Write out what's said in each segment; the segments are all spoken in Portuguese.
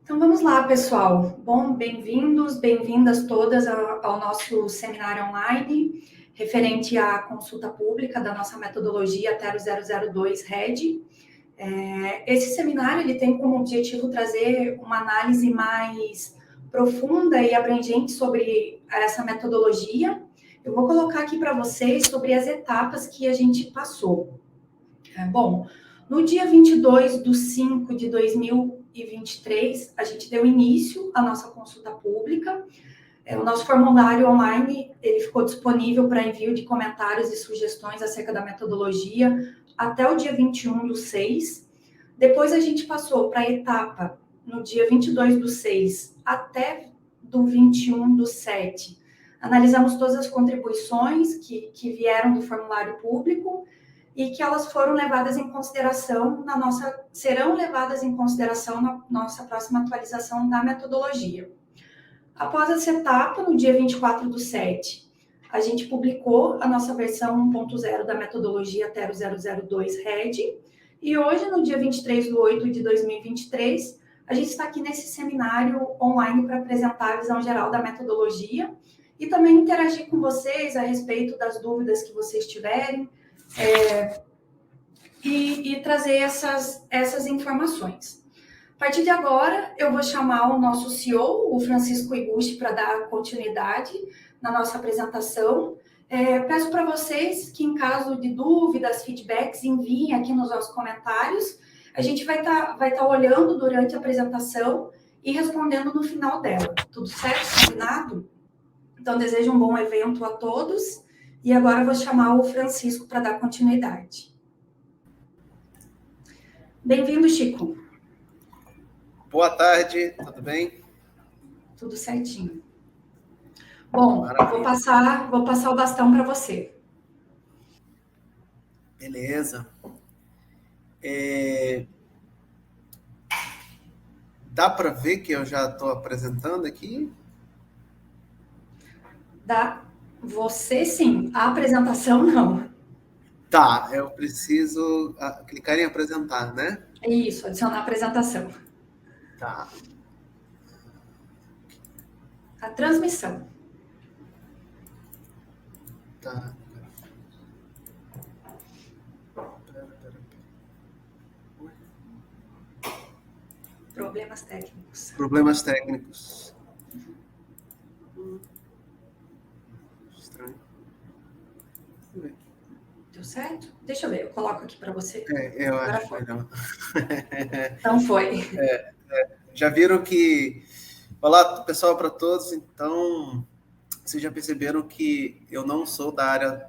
Então vamos lá, pessoal. Bom, bem-vindos, bem-vindas todas ao nosso seminário online referente à consulta pública da nossa metodologia Tero 002 RED. Esse seminário ele tem como objetivo trazer uma análise mais profunda e abrangente sobre essa metodologia. Eu vou colocar aqui para vocês sobre as etapas que a gente passou. Bom, no dia 22/5/2023, a gente deu início à nossa consulta pública. O nosso formulário online ele ficou disponível para envio de comentários e sugestões acerca da metodologia até o dia 21/6. Depois a gente passou para a etapa no dia 22/6 até do 21/7. Analisamos todas as contribuições que vieram do formulário público e que elas foram levadas em consideração serão levadas em consideração na nossa próxima atualização da metodologia. Após essa etapa, no dia 24/7, a gente publicou a nossa versão 1.0 da metodologia Tero 002 RED, e hoje, no dia 23/8/2023, a gente está aqui nesse seminário online para apresentar a visão geral da metodologia e também interagir com vocês a respeito das dúvidas que vocês tiverem, e trazer essas informações. A partir de agora, eu vou chamar o nosso CEO, o Francisco Iguchi, para dar continuidade na nossa apresentação. Peço para vocês que, em caso de dúvidas, feedbacks, enviem aqui nos nossos comentários. A gente vai tá olhando durante a apresentação e respondendo no final dela. Tudo certo? Combinado? Então, desejo um bom evento a todos. E agora eu vou chamar o Francisco para dar continuidade. Bem-vindo, Chico. Boa tarde, tudo bem? Tudo certinho. Bom, vou passar o bastão para você. Beleza. Dá para ver que eu já estou apresentando aqui? Dá. Você sim, a apresentação não. Tá, eu preciso clicar em apresentar, né? Isso, adicionar a apresentação. Tá. A transmissão. Tá. Problemas técnicos. Problemas técnicos. Estranho. Deu certo? Deixa eu ver, eu coloco aqui para você. Eu agora acho melhor. Então foi. Já viram que... Olá, pessoal, para todos. Então, vocês já perceberam que eu não sou da área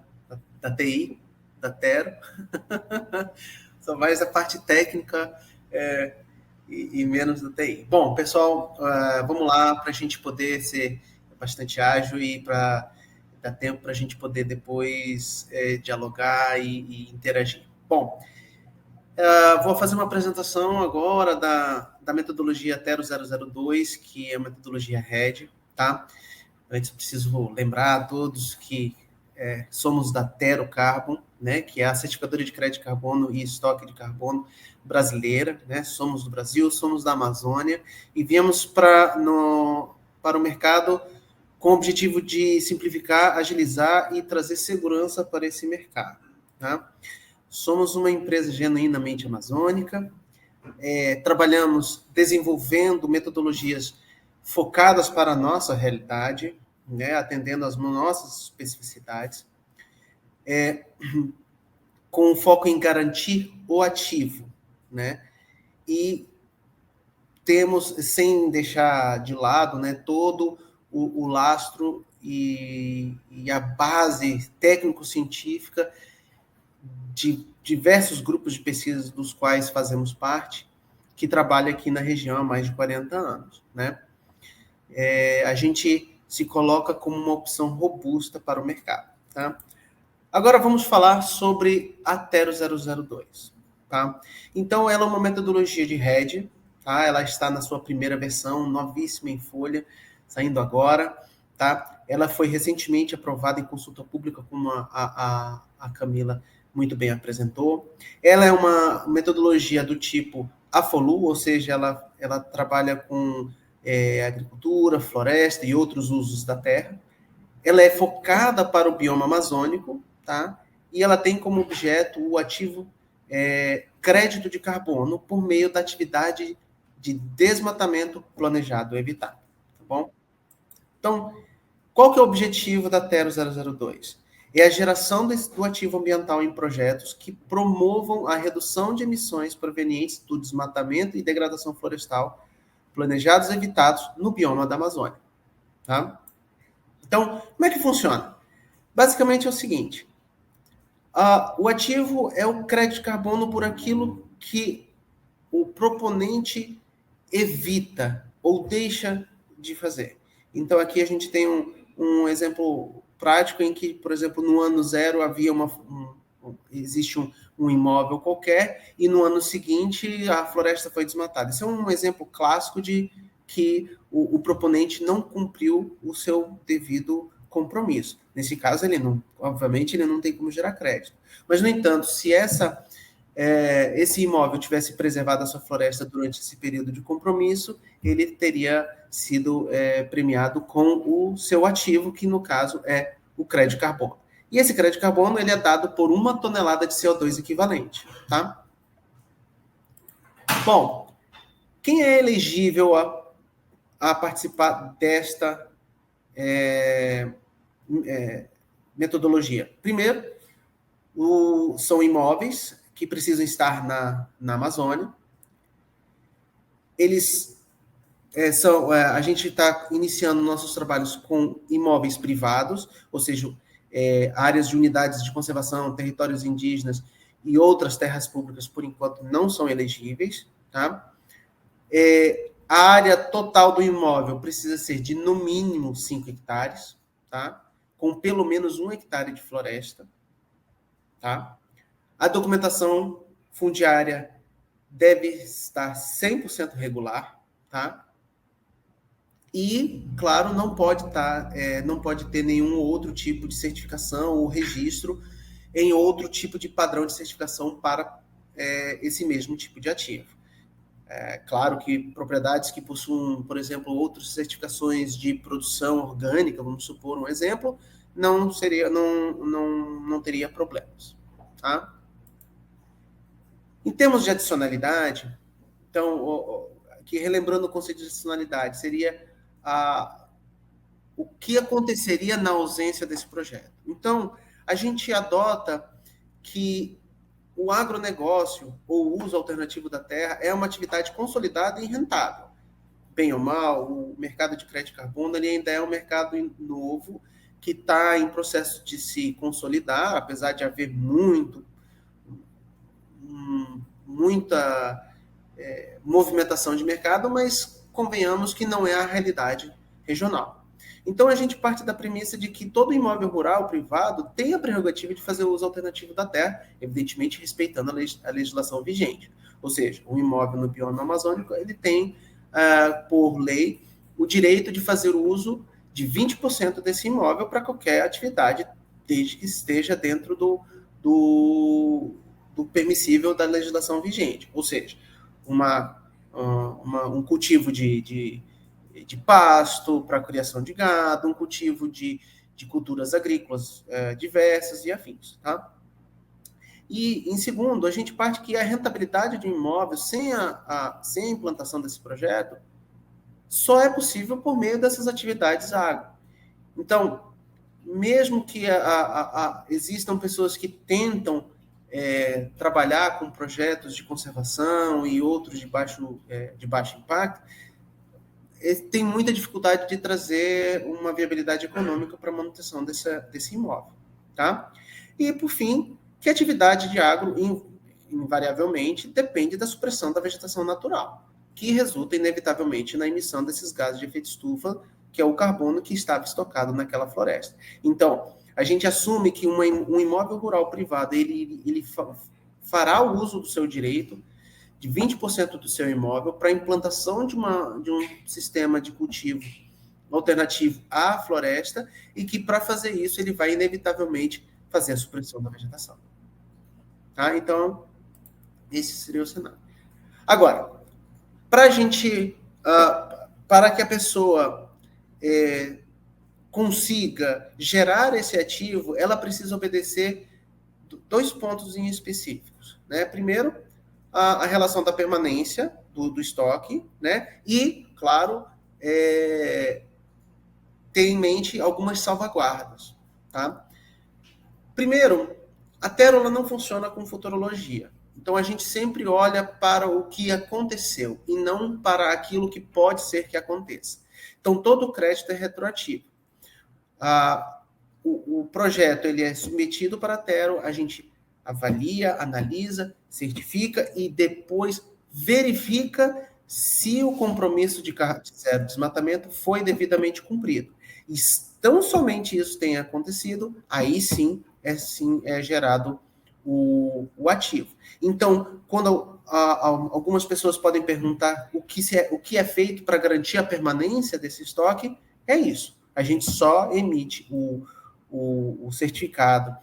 da TI, da Tero. Sou mais a parte técnica e menos da TI. Bom, pessoal, vamos lá para a gente poder ser bastante ágil e para dar tempo para a gente poder depois dialogar e interagir. Bom, vou fazer uma apresentação agora da metodologia Tero 002, que é a metodologia RED, tá? Antes, preciso lembrar a todos que somos da Tero Carbon, né, que é a certificadora de crédito de carbono e estoque de carbono brasileira, né? Somos do Brasil, somos da Amazônia, e viemos para o mercado com o objetivo de simplificar, agilizar e trazer segurança para esse mercado, tá? Somos uma empresa genuinamente amazônica, trabalhamos desenvolvendo metodologias focadas para a nossa realidade, né, atendendo às nossas especificidades, com foco em garantir o ativo, né, e temos, sem deixar de lado, né, todo o lastro e a base técnico-científica de diversos grupos de pesquisa dos quais fazemos parte, que trabalha aqui na região há mais de 40 anos, né? A gente se coloca como uma opção robusta para o mercado, tá? Agora vamos falar sobre a Tero 002, tá? Então, ela é uma metodologia de RED, tá? Ela está na sua primeira versão, novíssima em folha, saindo agora, tá? Ela foi recentemente aprovada em consulta pública, como a Camila muito bem apresentou. Ela é uma metodologia do tipo a FOLU, ou seja, ela trabalha com agricultura, floresta e outros usos da terra. Ela é focada para o bioma amazônico, tá? E ela tem como objeto o ativo crédito de carbono por meio da atividade de desmatamento planejado evitado, tá bom? Então, qual que é o objetivo da Tero 002? É a geração do ativo ambiental em projetos que promovam a redução de emissões provenientes do desmatamento e degradação florestal planejados e evitados no bioma da Amazônia, tá? Então, como é que funciona? Basicamente é o seguinte, o ativo é o crédito de carbono por aquilo que o proponente evita ou deixa de fazer. Então, aqui a gente tem um exemplo prático em que, por exemplo, no ano zero havia existe um imóvel qualquer e no ano seguinte a floresta foi desmatada. Esse é um exemplo clássico de que o proponente não cumpriu o seu devido compromisso. Nesse caso, obviamente, ele não tem como gerar crédito. Mas, no entanto, se esse imóvel tivesse preservado a sua floresta durante esse período de compromisso, ele teria sido premiado com o seu ativo, que no caso é o crédito de carbono. E esse crédito de carbono ele é dado por 1 tonelada de CO2 equivalente, tá? Bom, quem é elegível a participar desta metodologia? Primeiro, são imóveis que precisam estar na Amazônia. A gente está iniciando nossos trabalhos com imóveis privados, ou seja, áreas de unidades de conservação, territórios indígenas e outras terras públicas, por enquanto, não são elegíveis, tá? A área total do imóvel precisa ser de, no mínimo, 5 hectares, tá? Com pelo menos 1 hectare de floresta, tá? A documentação fundiária deve estar 100% regular, tá? E, claro, não pode ter nenhum outro tipo de certificação ou registro em outro tipo de padrão de certificação para esse mesmo tipo de ativo. Claro que propriedades que possuam, por exemplo, outras certificações de produção orgânica, vamos supor um exemplo, não teria problemas, tá? Em termos de adicionalidade, então, aqui relembrando o conceito de adicionalidade, seria o que aconteceria na ausência desse projeto. Então, a gente adota que o agronegócio ou o uso alternativo da terra é uma atividade consolidada e rentável. Bem ou mal, o mercado de crédito de carbono ele ainda é um mercado novo que está em processo de se consolidar, apesar de haver muita movimentação de mercado, mas convenhamos que não é a realidade regional. Então, a gente parte da premissa de que todo imóvel rural privado tem a prerrogativa de fazer uso alternativo da terra, evidentemente respeitando a legislação vigente. Ou seja, um imóvel no bioma amazônico, ele tem, por lei, o direito de fazer uso de 20% desse imóvel para qualquer atividade, desde que esteja dentro do permissível da legislação vigente. Ou seja, um cultivo de pasto para criação de gado, um cultivo de culturas agrícolas diversas e afins, tá? E, em segundo, a gente parte que a rentabilidade de um imóvel sem a implantação desse projeto só é possível por meio dessas atividades agro. Então, mesmo que existam pessoas que tentam trabalhar com projetos de conservação e outros de baixo impacto, tem muita dificuldade de trazer uma viabilidade econômica para a manutenção desse imóvel, tá? E, por fim, que a atividade de agro, invariavelmente, depende da supressão da vegetação natural, que resulta, inevitavelmente, na emissão desses gases de efeito estufa, que é o carbono que estava estocado naquela floresta. Então, a gente assume que um imóvel rural privado, ele fará o uso do seu direito de 20% do seu imóvel para a implantação de um sistema de cultivo alternativo à floresta e que, para fazer isso, ele vai, inevitavelmente, fazer a supressão da vegetação. Tá? Então, esse seria o cenário. Agora, para a gente, para que a pessoa consiga gerar esse ativo, ela precisa obedecer 2 pontos em específicos, né? Primeiro, a relação da permanência do estoque, né? E, claro, ter em mente algumas salvaguardas, tá? Primeiro, a Térula não funciona com futurologia. Então, a gente sempre olha para o que aconteceu e não para aquilo que pode ser que aconteça. Então, todo o crédito é retroativo. O projeto ele é submetido para a Tero, a gente avalia, analisa, certifica e depois verifica se o compromisso de zero desmatamento foi devidamente cumprido. E tão somente isso tenha acontecido, aí sim é gerado o ativo. Então, quando algumas pessoas podem perguntar o que é feito para garantir a permanência desse estoque, é isso. A gente só emite o certificado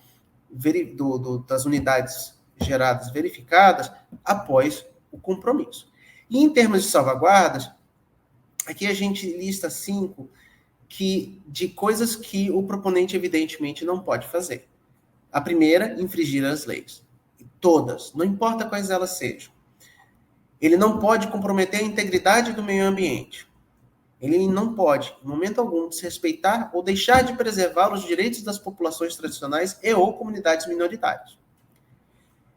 das unidades geradas verificadas após o compromisso. E em termos de salvaguardas, aqui a gente lista 5 de coisas que o proponente evidentemente não pode fazer. A primeira, infringir as leis. Todas, não importa quais elas sejam. Ele não pode comprometer a integridade do meio ambiente. Ele não pode, em momento algum, desrespeitar ou deixar de preservar os direitos das populações tradicionais e ou comunidades minoritárias.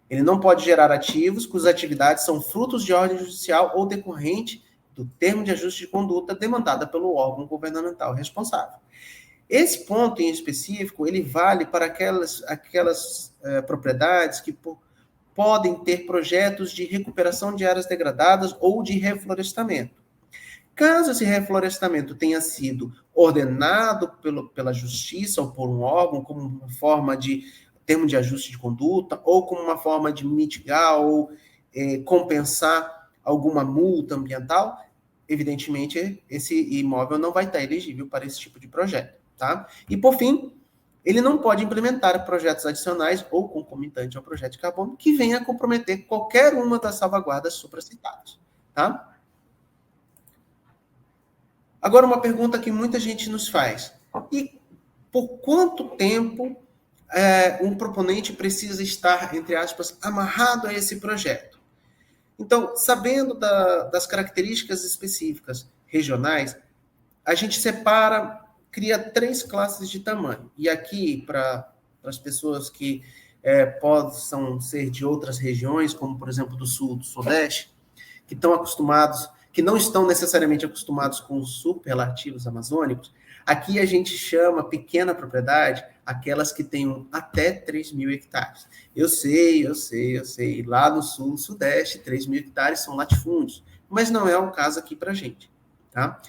Ele não pode gerar ativos cujas atividades são frutos de ordem judicial ou decorrente do termo de ajuste de conduta demandada pelo órgão governamental responsável. Esse ponto em específico, ele vale para aquelas propriedades que podem ter projetos de recuperação de áreas degradadas ou de reflorestamento. Caso esse reflorestamento tenha sido ordenado pela justiça ou por um órgão como uma forma de termo de ajuste de conduta ou como uma forma de mitigar ou compensar alguma multa ambiental, evidentemente esse imóvel não vai estar elegível para esse tipo de projeto. Tá? E, por fim, ele não pode implementar projetos adicionais ou concomitantes ao projeto de carbono que venha a comprometer qualquer uma das salvaguardas supracitadas. Tá? Agora, uma pergunta que muita gente nos faz. E por quanto tempo um proponente precisa estar, entre aspas, amarrado a esse projeto? Então, sabendo das características específicas regionais, a gente cria 3 classes de tamanho. E aqui, para as pessoas que possam ser de outras regiões, como, por exemplo, do Sul, do Sudeste, que não estão necessariamente acostumados com os superlativos amazônicos, aqui a gente chama pequena propriedade aquelas que tenham até 3.000 hectares. Eu sei. Lá no Sul, Sudeste, 3.000 hectares são latifúndios, mas não é o caso aqui para a gente. Tá?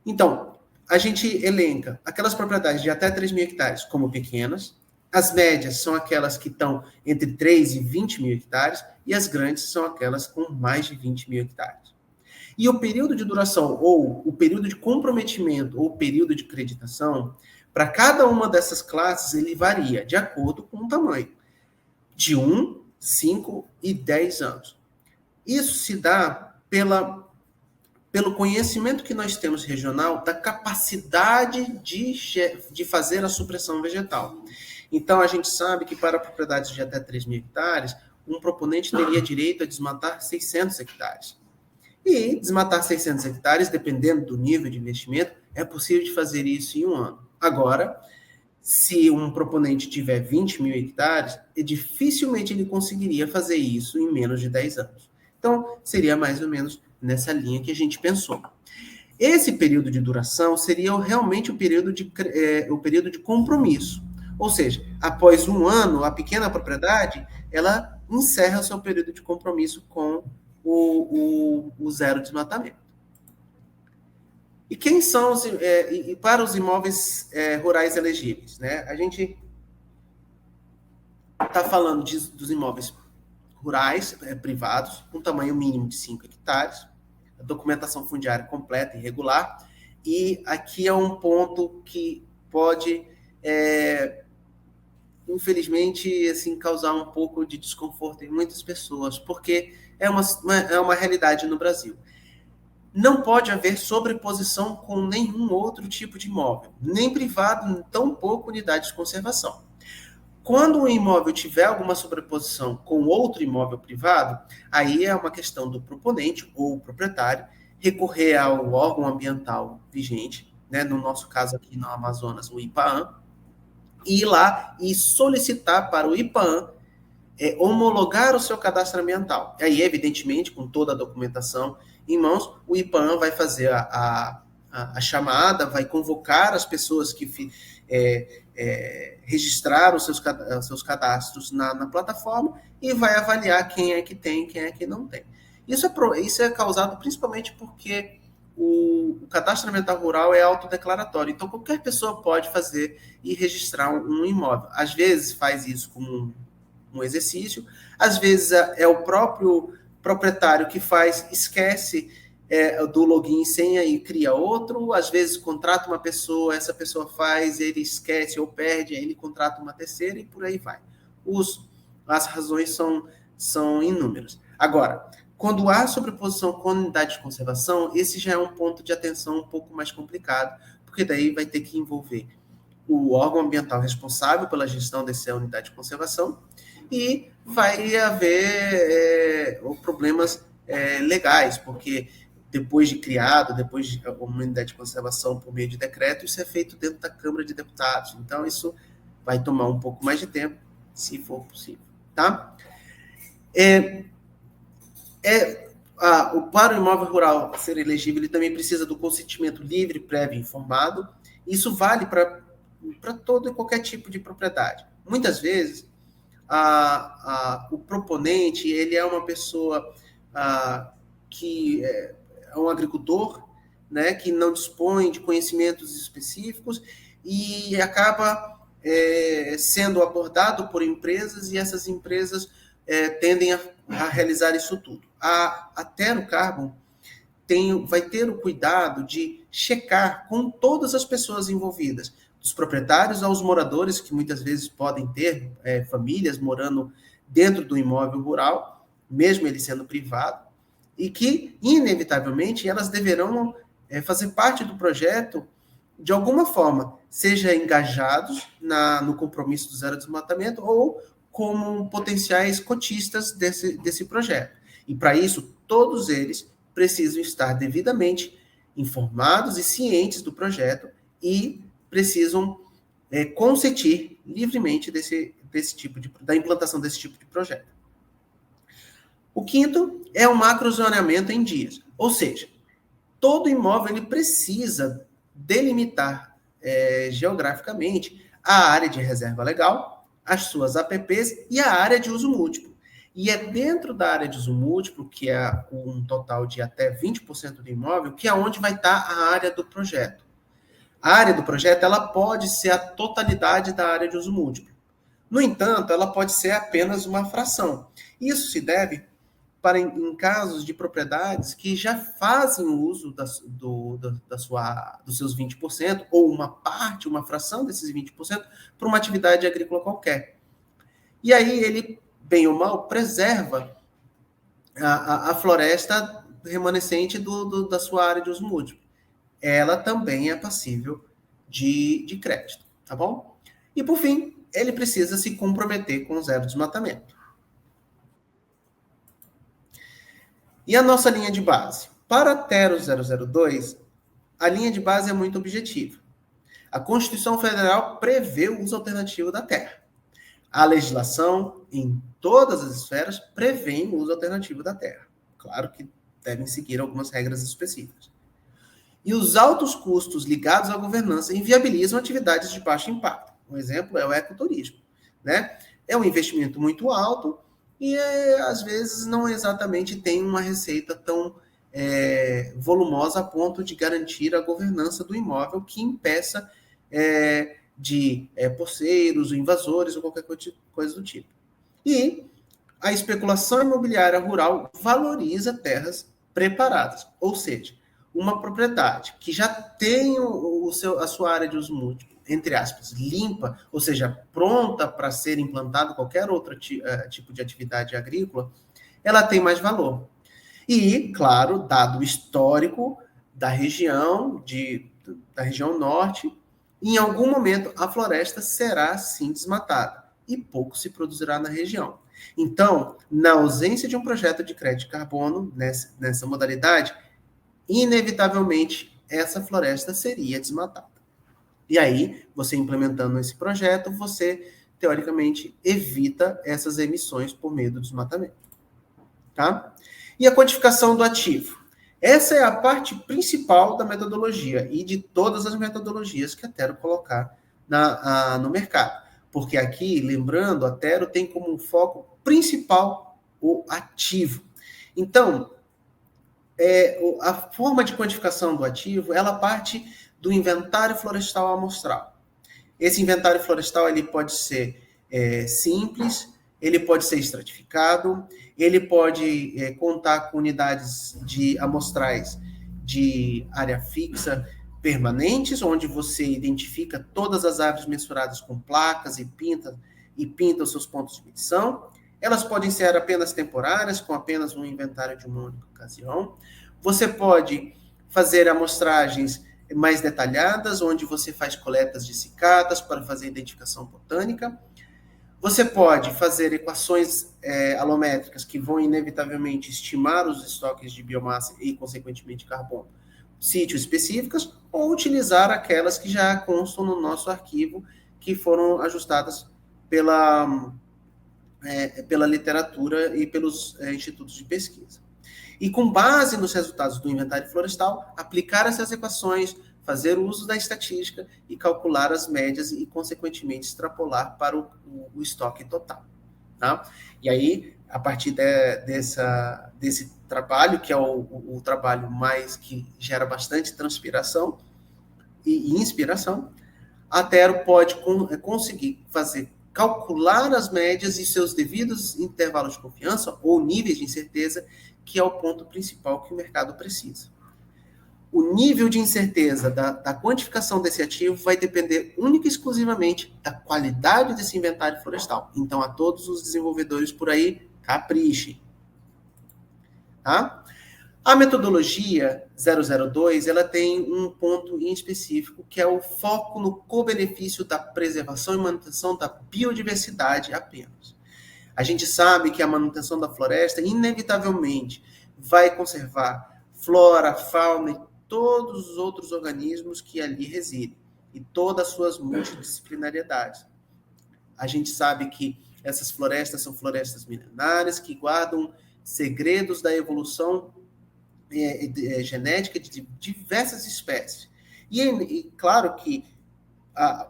Então, a gente elenca aquelas propriedades de até 3.000 hectares como pequenas, as médias são aquelas que estão entre 3 e 20.000 hectares, e as grandes são aquelas com mais de 20.000 hectares. E o período de duração, ou o período de comprometimento, ou o período de acreditação, para cada uma dessas classes, ele varia de acordo com o tamanho, de 1, 5 e 10 anos. Isso se dá pelo conhecimento que nós temos regional da capacidade de fazer a supressão vegetal. Então, a gente sabe que para propriedades de até 3.000 hectares, um proponente teria direito a desmatar 600 hectares. E desmatar 600 hectares, dependendo do nível de investimento, é possível de fazer isso em 1 ano. Agora, se um proponente tiver 20.000 hectares, dificilmente ele conseguiria fazer isso em menos de 10 anos. Então, seria mais ou menos nessa linha que a gente pensou. Esse período de duração seria realmente o período de compromisso. Ou seja, após 1 ano, a pequena propriedade, ela encerra o seu período de compromisso com o zero desmatamento. E quem são para os imóveis rurais elegíveis? Né? A gente está falando dos imóveis rurais, privados, com tamanho mínimo de 5 hectares, a documentação fundiária completa e regular, e aqui é um ponto que pode, infelizmente, assim, causar um pouco de desconforto em muitas pessoas, porque é uma realidade no Brasil. Não pode haver sobreposição com nenhum outro tipo de imóvel, nem privado, tampouco unidade de conservação. Quando um imóvel tiver alguma sobreposição com outro imóvel privado, aí é uma questão do proponente ou proprietário recorrer ao órgão ambiental vigente, né, no nosso caso aqui no Amazonas, o IPAAM, e ir lá e solicitar para o IPAAM homologar o seu cadastro ambiental. E aí, evidentemente, com toda a documentação em mãos, o IPAAM vai fazer a chamada, vai convocar as pessoas que registraram os seus cadastros na plataforma e vai avaliar quem é que tem e quem é que não tem. Isso é causado principalmente porque o cadastro ambiental rural é autodeclaratório, então qualquer pessoa pode fazer e registrar um imóvel. Às vezes faz isso como um exercício, às vezes é o próprio proprietário que esquece do login e senha e cria outro, às vezes contrata uma pessoa, essa pessoa faz, ele esquece ou perde, aí ele contrata uma terceira e por aí vai. As razões são inúmeras. Agora, quando há sobreposição com unidade de conservação, esse já é um ponto de atenção um pouco mais complicado, porque daí vai ter que envolver o órgão ambiental responsável pela gestão dessa unidade de conservação e vai haver problemas legais, porque depois de uma unidade de conservação por meio de decreto, isso é feito dentro da Câmara de Deputados. Então, isso vai tomar um pouco mais de tempo, se for possível. Tá? Para o imóvel rural ser elegível, ele também precisa do consentimento livre, prévio e informado. Isso vale para todo e qualquer tipo de propriedade. Muitas vezes, o proponente ele é uma pessoa que é um agricultor, né, que não dispõe de conhecimentos específicos e acaba sendo abordado por empresas e essas empresas tendem a realizar isso tudo. A Tero Carbon vai ter o cuidado de checar com todas as pessoas envolvidas, dos proprietários aos moradores, que muitas vezes podem ter famílias morando dentro do imóvel rural, mesmo ele sendo privado, e que, inevitavelmente, elas deverão fazer parte do projeto de alguma forma, seja engajados no compromisso do zero desmatamento ou como potenciais cotistas desse projeto. E, para isso, todos eles precisam estar devidamente informados e cientes do projeto e precisam consentir livremente da implantação desse tipo de projeto. O quinto é o macrozoneamento em dias, ou seja, todo imóvel ele precisa delimitar geograficamente a área de reserva legal, as suas APPs e a área de uso múltiplo. E é dentro da área de uso múltiplo, que é um total de até 20% do imóvel, que é onde vai estar a área do projeto. A área do projeto ela pode ser a totalidade da área de uso múltiplo. No entanto, ela pode ser apenas uma fração. Isso se deve para em casos de propriedades que já fazem uso dos seus 20%, ou uma fração desses 20%, para uma atividade agrícola qualquer. E aí ele, bem ou mal, preserva a floresta remanescente da sua área de uso múltiplo. Ela também é passível de crédito, tá bom? E, por fim, ele precisa se comprometer com o zero desmatamento. E a nossa linha de base? Para a Tero 002, a linha de base é muito objetiva. A Constituição Federal prevê o uso alternativo da terra. A legislação, em todas as esferas, prevê o uso alternativo da terra. Claro que devem seguir algumas regras específicas. E os altos custos ligados à governança inviabilizam atividades de baixo impacto. Um exemplo é o ecoturismo, né? É um investimento muito alto e, às vezes, não exatamente tem uma receita tão volumosa a ponto de garantir a governança do imóvel que impeça de poceiros, invasores ou qualquer coisa do tipo. E a especulação imobiliária rural valoriza terras preparadas, ou seja, uma propriedade que já tem a sua área de uso múltiplo, entre aspas, limpa, ou seja, pronta para ser implantado qualquer outro tipo de atividade agrícola, ela tem mais valor. E, claro, dado o histórico da região, da região norte, em algum momento a floresta será sim desmatada e pouco se produzirá na região. Então, na ausência de um projeto de crédito de carbono nessa modalidade, inevitavelmente essa floresta seria desmatada. E aí, você implementando esse projeto, você, teoricamente, evita essas emissões por meio do desmatamento. Tá? E a quantificação do ativo? Essa é a parte principal da metodologia e de todas as metodologias que a Tero colocar no mercado. Porque aqui, lembrando, a Tero tem como um foco principal o ativo. Então, a forma de quantificação do ativo, ela parte do inventário florestal amostral. Esse inventário florestal ele pode ser simples, ele pode ser estratificado, ele pode contar com unidades de amostrais de área fixa permanentes, onde você identifica todas as árvores mensuradas com placas e pinta os seus pontos de medição. Elas podem ser apenas temporárias, com apenas um inventário de uma única ocasião. Você pode fazer amostragens mais detalhadas, onde você faz coletas de cicadas para fazer identificação botânica. Você pode fazer equações alométricas que vão inevitavelmente estimar os estoques de biomassa e, consequentemente, carbono, sítios específicos, ou utilizar aquelas que já constam no nosso arquivo, que foram ajustadas pela literatura e pelos institutos de pesquisa. E com base nos resultados do inventário florestal, aplicar essas equações, fazer uso da estatística e calcular as médias e, consequentemente, extrapolar para o estoque total. Tá? E aí, a partir desse trabalho, que é o trabalho mais que gera bastante transpiração e inspiração, a Tero pode conseguir calcular as médias e seus devidos intervalos de confiança ou níveis de incerteza, que é o ponto principal que o mercado precisa. O nível de incerteza da quantificação desse ativo vai depender única e exclusivamente da qualidade desse inventário florestal. Então, a todos os desenvolvedores por aí, caprichem. Tá? A metodologia 002, ela tem um ponto em específico, que é o foco no co-benefício da preservação e manutenção da biodiversidade apenas. A gente sabe que a manutenção da floresta, inevitavelmente, vai conservar flora, fauna e todos os outros organismos que ali residem, e todas as suas multidisciplinariedades. A gente sabe que essas florestas são florestas milenares, que guardam segredos da evolução genética de diversas espécies. E claro que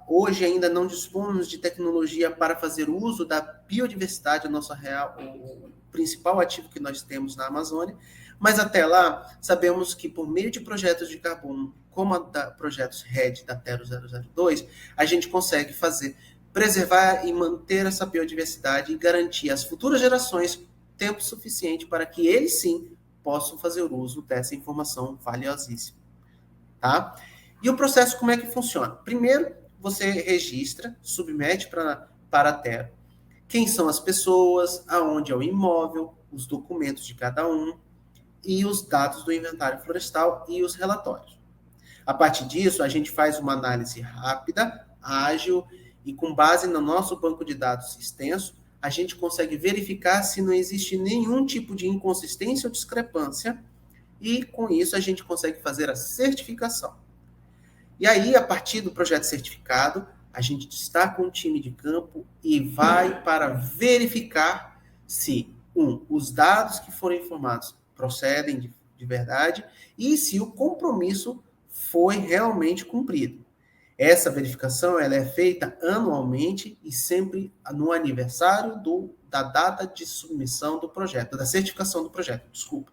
hoje ainda não dispomos de tecnologia para fazer uso da biodiversidade, o principal ativo que nós temos na Amazônia, mas até lá sabemos que por meio de projetos de carbono, como projetos RED da Tero 002, a gente consegue preservar e manter essa biodiversidade e garantir às futuras gerações tempo suficiente para que eles sim possam fazer uso dessa informação valiosíssima. Tá? E o processo, como é que funciona? Primeiro, você registra, submete para a Tero quem são as pessoas, aonde é o imóvel, os documentos de cada um e os dados do inventário florestal e os relatórios. A partir disso, a gente faz uma análise rápida, ágil e com base no nosso banco de dados extenso, a gente consegue verificar se não existe nenhum tipo de inconsistência ou discrepância e, com isso, a gente consegue fazer a certificação. E aí, a partir do projeto certificado, a gente destaca um time de campo e vai para verificar se, os dados que foram informados procedem de verdade e se o compromisso foi realmente cumprido. Essa verificação ela é feita anualmente e sempre no aniversário da data de submissão do projeto, da certificação do projeto, desculpa.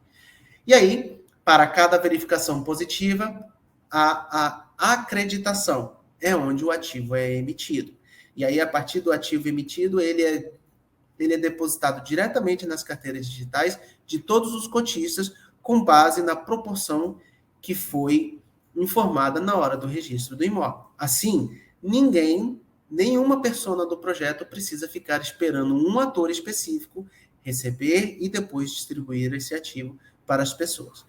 E aí, para cada verificação positiva, a acreditação é onde o ativo é emitido. E aí, a partir do ativo emitido, ele é depositado diretamente nas carteiras digitais de todos os cotistas, com base na proporção que foi informada na hora do registro do imóvel. Assim, nenhuma persona do projeto precisa ficar esperando um ator específico receber e depois distribuir esse ativo para as pessoas.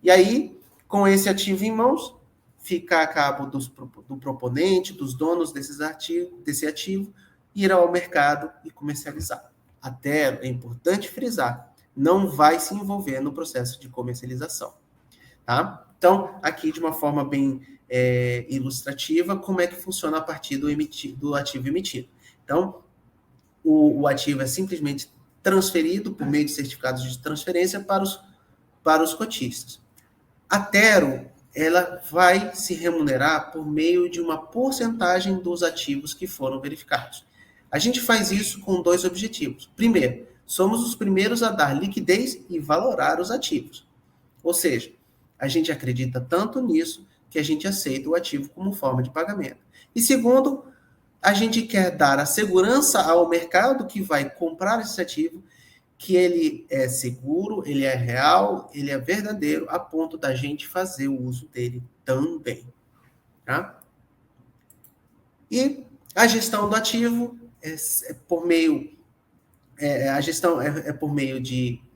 E aí, com esse ativo em mãos, fica a cabo do proponente, dos donos desse ativo, ir ao mercado e comercializar. Até, é importante frisar, não vai se envolver no processo de comercialização. Tá? Então, aqui de uma forma bem ilustrativa, como é que funciona a partir do ativo emitido. Então, o ativo é simplesmente transferido por meio de certificados de transferência para os cotistas. A Tero, ela vai se remunerar por meio de uma porcentagem dos ativos que foram verificados. A gente faz isso com 2 objetivos. Primeiro, somos os primeiros a dar liquidez e valorar os ativos. Ou seja, a gente acredita tanto nisso que a gente aceita o ativo como forma de pagamento. E segundo, a gente quer dar a segurança ao mercado que vai comprar esse ativo, que ele é seguro, ele é real, ele é verdadeiro, a ponto da gente fazer o uso dele também. Tá? E a gestão do ativo por meio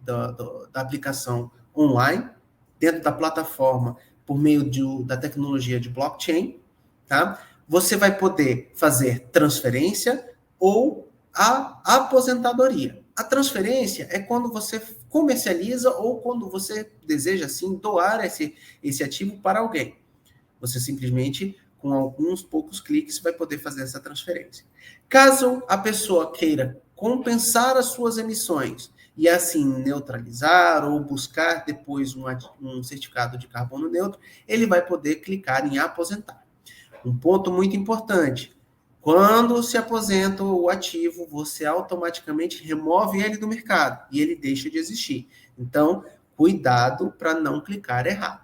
da aplicação online, dentro da plataforma, por meio da tecnologia de blockchain, tá? Você vai poder fazer transferência ou a aposentadoria. A transferência é quando você comercializa ou quando você deseja, assim, doar esse ativo para alguém. Você simplesmente, com alguns poucos cliques, vai poder fazer essa transferência. Caso a pessoa queira compensar as suas emissões e assim neutralizar ou buscar depois um certificado de carbono neutro, ele vai poder clicar em aposentar. Um ponto muito importante: quando se aposenta o ativo, você automaticamente remove ele do mercado e ele deixa de existir. Então, cuidado para não clicar errado.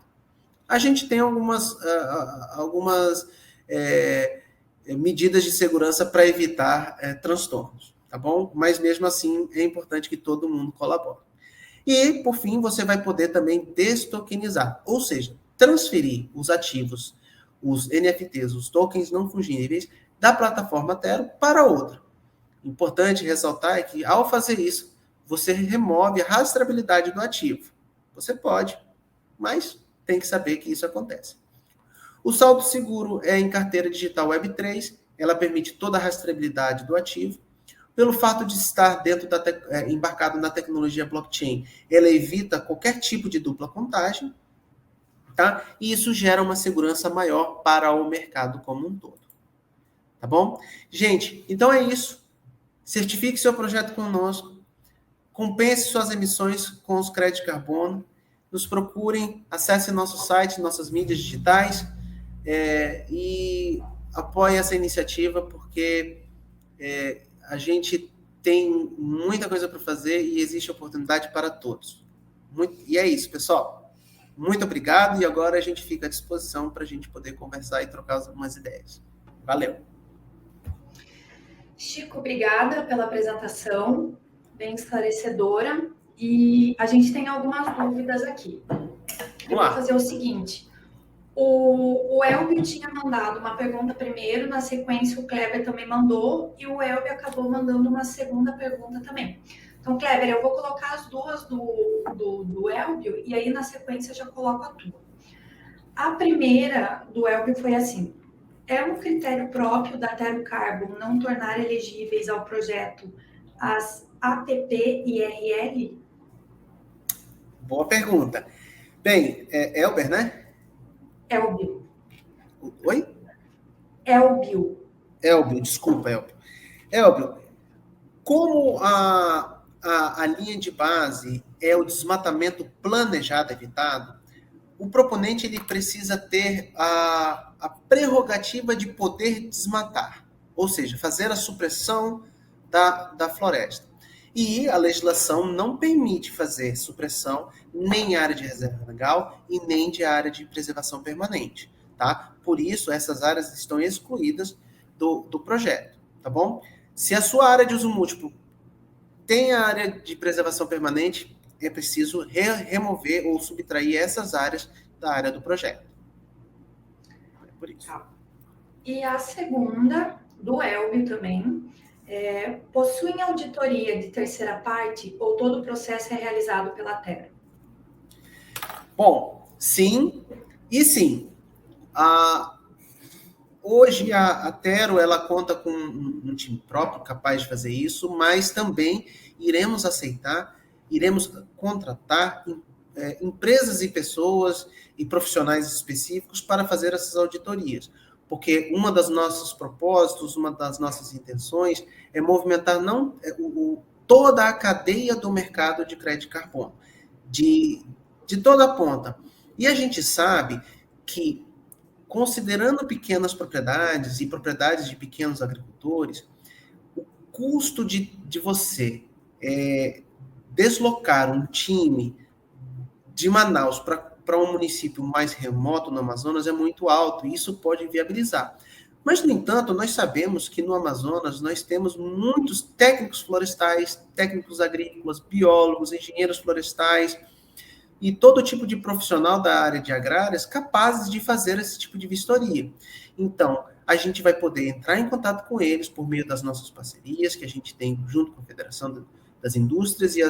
A gente tem algumas medidas de segurança para evitar transtornos, tá bom? Mas mesmo assim é importante que todo mundo colabore. E, por fim, você vai poder também destokenizar, ou seja, transferir os ativos, os NFTs, os tokens não fungíveis, da plataforma Tero para outra. Importante ressaltar é que, ao fazer isso, você remove a rastreabilidade do ativo. Você pode, mas tem que saber que isso acontece. O saldo seguro é em carteira digital Web3, ela permite toda a rastreabilidade do ativo. Pelo fato de estar embarcado na tecnologia blockchain, ela evita qualquer tipo de dupla contagem, tá? E isso gera uma segurança maior para o mercado como um todo. Tá bom? Gente, então é isso. Certifique seu projeto conosco. Compense suas emissões com os créditos de carbono. Nos procurem, acesse nosso site, nossas mídias digitais e apoie essa iniciativa, porque a gente tem muita coisa para fazer e existe oportunidade para todos. E é isso, pessoal. Muito obrigado e agora a gente fica à disposição para a gente poder conversar e trocar algumas ideias. Valeu! Chico, obrigada pela apresentação, bem esclarecedora, e a gente tem algumas dúvidas aqui. Eu vou fazer o seguinte: o Elbio tinha mandado uma pergunta primeiro, na sequência o Kleber também mandou, e o Elbio acabou mandando uma segunda pergunta também. Então, Kleber, eu vou colocar as duas do Elbio, e aí na sequência eu já coloco a tua. A primeira do Elbio foi assim: é um critério próprio da Tero Carbon não tornar elegíveis ao projeto as APP e RL? Boa pergunta. Bem, Elber, né? Elbio. Oi? Elbio, desculpa, Elbio. Elbio, como a linha de base é o desmatamento planejado evitado, o proponente ele precisa ter a prerrogativa de poder desmatar, ou seja, fazer a supressão da floresta. E a legislação não permite fazer supressão nem em área de reserva legal e nem de área de preservação permanente, tá? Por isso, essas áreas estão excluídas do projeto, tá bom? Se a sua área de uso múltiplo tem a área de preservação permanente, é preciso remover ou subtrair essas áreas da área do projeto. É por isso. E a segunda, do Elbio também, Possuem auditoria de terceira parte ou todo o processo é realizado pela Tero? Bom, sim e sim. Hoje a Tero ela conta com um time próprio capaz de fazer isso, mas também iremos contratar empresas e pessoas e profissionais específicos para fazer essas auditorias. Porque uma das nossos propósitos, uma das nossas intenções é movimentar toda a cadeia do mercado de crédito carbono, de toda a ponta. E a gente sabe que, considerando pequenas propriedades e propriedades de pequenos agricultores, o custo de você deslocar um time de Manaus para um município mais remoto no Amazonas é muito alto, e isso pode viabilizar. Mas, no entanto, nós sabemos que no Amazonas nós temos muitos técnicos florestais, técnicos agrícolas, biólogos, engenheiros florestais, e todo tipo de profissional da área de agrárias capazes de fazer esse tipo de vistoria. Então, a gente vai poder entrar em contato com eles por meio das nossas parcerias, que a gente tem junto com a Federação das Indústrias e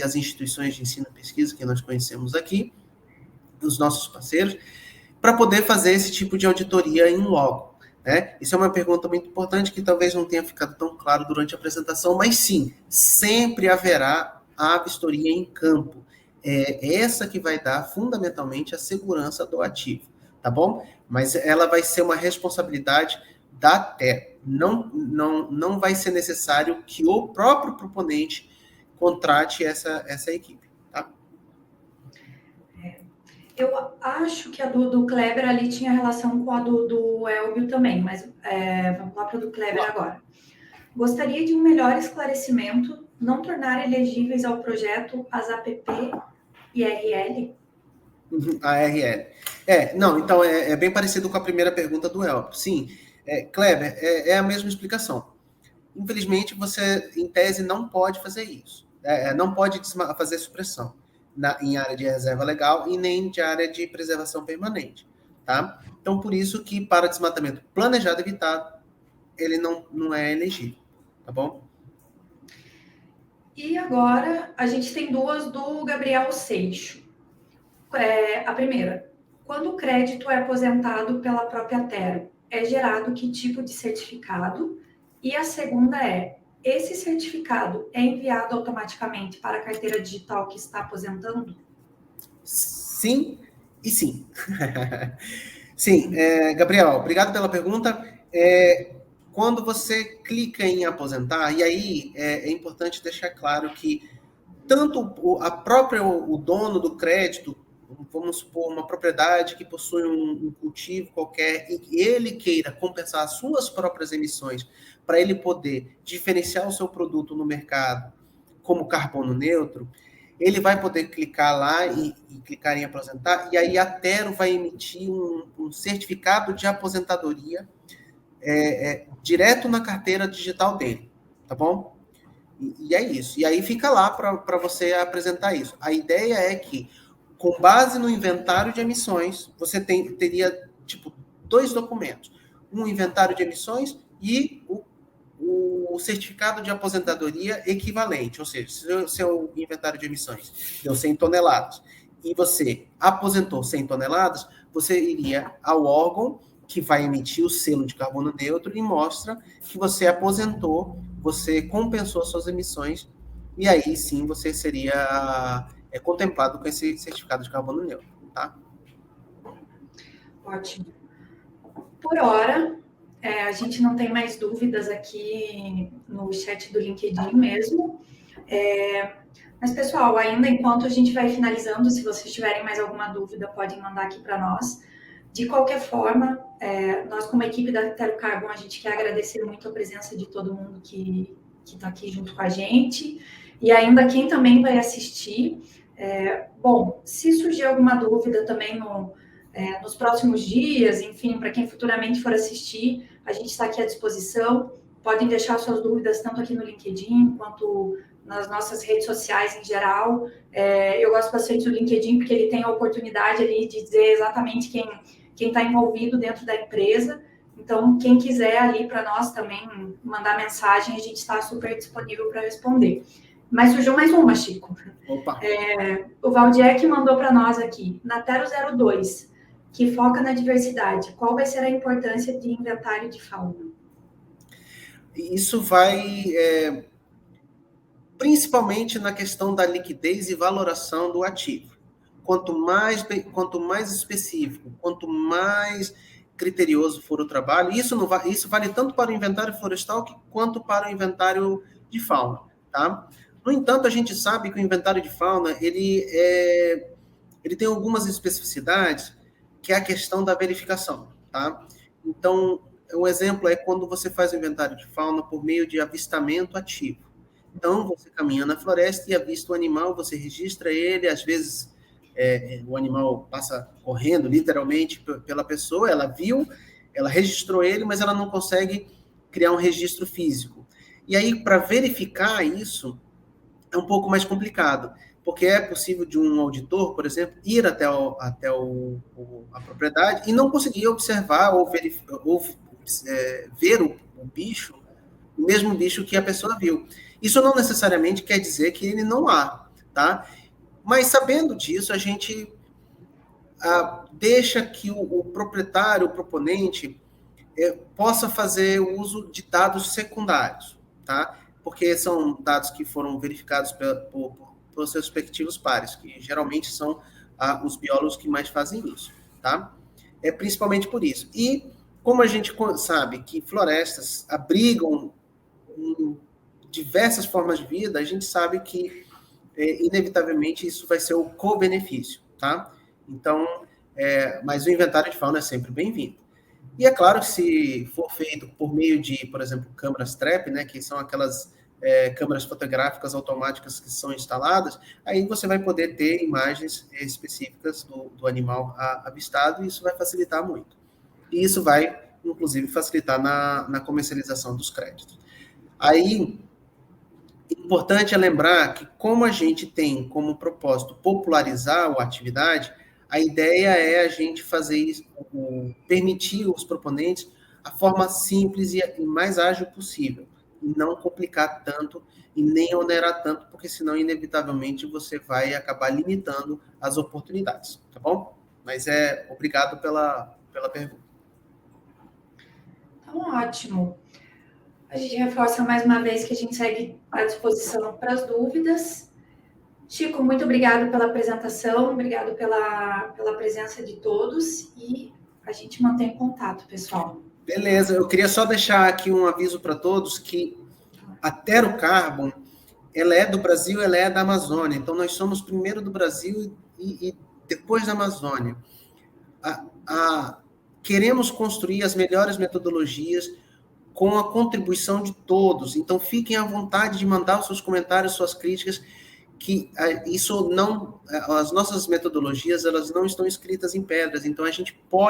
as instituições de ensino e pesquisa que nós conhecemos aqui, os nossos parceiros, para poder fazer esse tipo de auditoria em loco. Né? Isso é uma pergunta muito importante que talvez não tenha ficado tão claro durante a apresentação, mas sim, sempre haverá a vistoria em campo. É essa que vai dar fundamentalmente a segurança do ativo, tá bom? Mas ela vai ser uma responsabilidade da TER. Não vai ser necessário que o próprio proponente contrate essa equipe, tá? Eu acho que a do Kleber ali tinha relação com a do Elbio também, mas vamos lá para a do Kleber agora. Gostaria de um melhor esclarecimento, não tornar elegíveis ao projeto as APP e RL? A RL. Não, então é bem parecido com a primeira pergunta do Elbio. Sim, Kleber, é a mesma explicação. Infelizmente, você, em tese, não pode fazer isso. Não pode fazer supressão em área de reserva legal e nem de área de preservação permanente. Tá? Então, por isso que para desmatamento planejado evitado, ele não é elegível. Tá bom? E agora, a gente tem duas do Gabriel Seixo. A primeira, quando o crédito é aposentado pela própria Tero, é gerado que tipo de certificado? E a segunda esse certificado é enviado automaticamente para a carteira digital que está aposentando? Sim e sim. Sim, Gabriel, obrigado pela pergunta. Quando você clica em aposentar, e aí é importante deixar claro que tanto o dono do crédito, vamos supor, uma propriedade que possui um cultivo qualquer e ele queira compensar as suas próprias emissões para ele poder diferenciar o seu produto no mercado como carbono neutro, ele vai poder clicar lá e clicar em aposentar, e aí a Tero vai emitir um certificado de aposentadoria direto na carteira digital dele, tá bom? E é isso. E aí fica lá para você apresentar isso. A ideia é que, com base no inventário de emissões, você teria, tipo, 2 documentos. Um inventário de emissões e o certificado de aposentadoria equivalente. Ou seja, se o seu inventário de emissões deu 100 toneladas e você aposentou 100 toneladas, você iria ao órgão que vai emitir o selo de carbono neutro e mostra que você aposentou, você compensou suas emissões, e aí sim você seria contemplado com esse certificado de carbono neutro, tá? Ótimo. Por hora, a gente não tem mais dúvidas aqui no chat do LinkedIn mesmo. Mas, pessoal, ainda enquanto a gente vai finalizando, se vocês tiverem mais alguma dúvida, podem mandar aqui para nós. De qualquer forma, nós, como equipe da Tero Carbon, a gente quer agradecer muito a presença de todo mundo que está aqui junto com a gente, e ainda quem também vai assistir. Bom, se surgir alguma dúvida também nos próximos dias, enfim, para quem futuramente for assistir, a gente está aqui à disposição. Podem deixar suas dúvidas tanto aqui no LinkedIn, quanto nas nossas redes sociais em geral. Eu gosto bastante do LinkedIn, porque ele tem a oportunidade ali de dizer exatamente quem está envolvido dentro da empresa. Então, quem quiser ali para nós também mandar mensagem, a gente está super disponível para responder. Mas surgiu mais uma, Chico. Opa! O Valdier mandou para nós aqui, Natero 02, que foca na diversidade. Qual vai ser a importância de inventário de fauna? Isso vai principalmente na questão da liquidez e valoração do ativo. Quanto mais específico, quanto mais criterioso for o trabalho, isso vale tanto para o inventário florestal quanto para o inventário de fauna, tá? No entanto, a gente sabe que o inventário de fauna, ele tem algumas especificidades, que é a questão da verificação, tá? Então, um exemplo é quando você faz o inventário de fauna por meio de avistamento ativo. Então, você caminha na floresta e avista o animal, você registra ele, às vezes o animal passa correndo, literalmente, pela pessoa, ela viu, ela registrou ele, mas ela não consegue criar um registro físico. E aí, para verificar isso, é um pouco mais complicado, porque é possível de um auditor, por exemplo, ir até a propriedade e não conseguir observar ou ver o bicho, o mesmo bicho que a pessoa viu. Isso não necessariamente quer dizer que ele não há, tá? Mas sabendo disso, a gente deixa que o proprietário, o proponente, possa fazer uso de dados secundários, tá? Porque são dados que foram verificados por seus respectivos pares, que geralmente são os biólogos que mais fazem isso, tá? É principalmente por isso. E como a gente sabe que florestas abrigam diversas formas de vida, a gente sabe que inevitavelmente isso vai ser o co-benefício, tá? Então, mas o inventário de fauna é sempre bem-vindo. E é claro que se for feito por meio de, por exemplo, câmeras trap, né, que são aquelas câmeras fotográficas automáticas que são instaladas, aí você vai poder ter imagens específicas do animal avistado e isso vai facilitar muito. E isso vai, inclusive, facilitar na comercialização dos créditos. Aí, importante é lembrar que, como a gente tem como propósito popularizar a atividade, a ideia é a gente fazer isso, permitir os proponentes a forma simples e mais ágil possível, e não complicar tanto e nem onerar tanto, porque senão, inevitavelmente, você vai acabar limitando as oportunidades, tá bom? Mas obrigado pela pergunta. Então, ótimo. A gente reforça mais uma vez que a gente segue à disposição para as dúvidas. Chico, muito obrigado pela apresentação, obrigado pela presença de todos e a gente mantém contato, pessoal. Beleza, eu queria só deixar aqui um aviso para todos que a Tero Carbon, ela é do Brasil, ela é da Amazônia, então nós somos primeiro do Brasil e depois da Amazônia. Queremos construir as melhores metodologias com a contribuição de todos. Então, fiquem à vontade de mandar os seus comentários, suas críticas, que isso não, as nossas metodologias, elas não estão escritas em pedras. Então, a gente pode